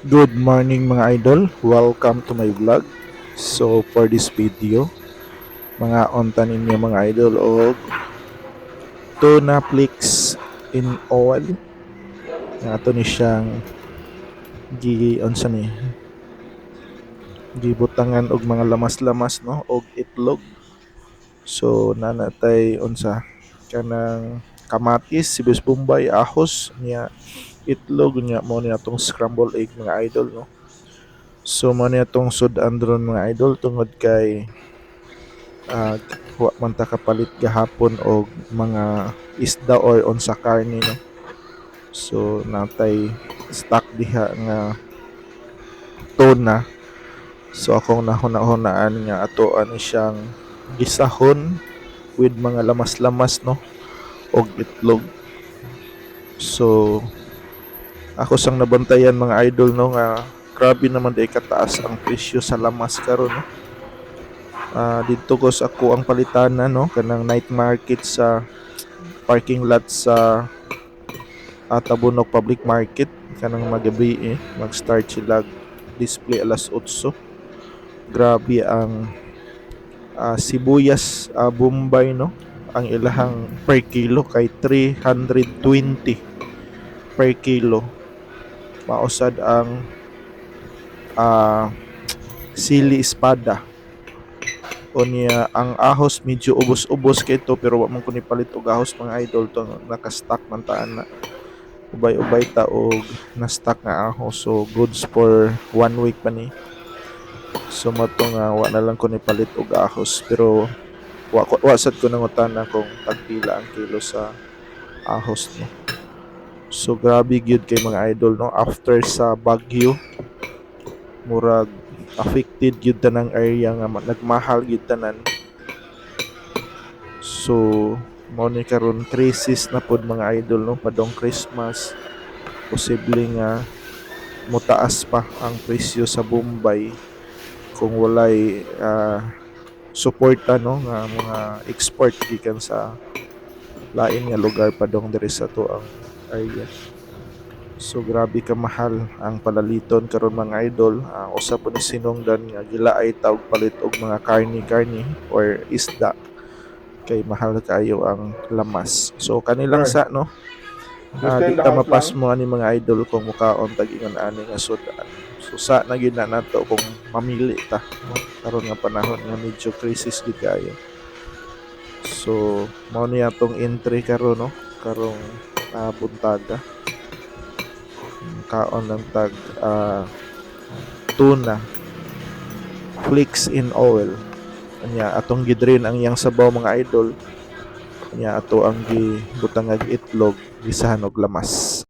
Good morning mga idol, welcome to my vlog. So for this video, mga onta ninyo mga idol og tuna flakes in oil. Nga ato ni siyang unsa ni gibutangan og mga lamas-lamas no og itlog. So nanatay unsa kanang kamatis, sibuyas bombay, ahos niya itlog niya mo ni atong scrambled egg mga idol no. So mo ni atong sudan ron mga idol tungod kay uh, wa man ta kapalit gahapon og mga isda or unsa karne no. So natay stock diha nga tuna. So akong nahuna-hunaan nga ato ani siyang gisahon with mga lamas-lamas no og itlog. So ako sang nabantayan mga idol no nga grabe naman day kataas ang presyo sa lamas karon no. Dito ko sa ako ang palitana no kanang night market sa parking lot sa Tabunok Public Market kanang magabi mag-start sila display alas 8. Grabe ang sibuyas bombay no. Ang ilahang per kilo kay 320 per kilo. Mausad ang sili espada. O niya ang ahos medyo ubos-ubos kay to pero wa man ko ni palit og ahos mga idol to naka-stock man taan na ubay-ubay ta og na-stock nga ahos so goods for 1 week pa ni. So mato nga wa na lang ko ni palit og ahos pero wa sad ko nangutana kung tagpila ang kilo sa ahos no. So grabe gyud kay mga idol no after sa bagyo murag affected gyud tanang area nga nagmahal gyud tanan. So mo ni karon crisis na pod mga idol no padong Christmas posible nga mutaas pa ang presyo sa Bombay kung walay suporta no nga mga export gikan sa lain nga lugar padong diri sa to ang area. So grabe ka mahal ang palaliton karon mga idol. Usa po ni sinungdan nga gilaay tawag palit og mga karni or isda kay mahal kayo ang lamas. So kanilang sa no. Di ta mapas mo ani mga idol kung mukaon tag-ingon ani nga sudan. So sa na gyud na nato kung mamili ta no? Karon nga panahon nga medyo crisis gid kayo. So mao ni atong entry karon no karong buntaga. Kaon ng tag tuna flakes in oil anya atong gidrin ang iyang sabaw mga idol anya ato ang gibutang og itlog gisahan og lamas.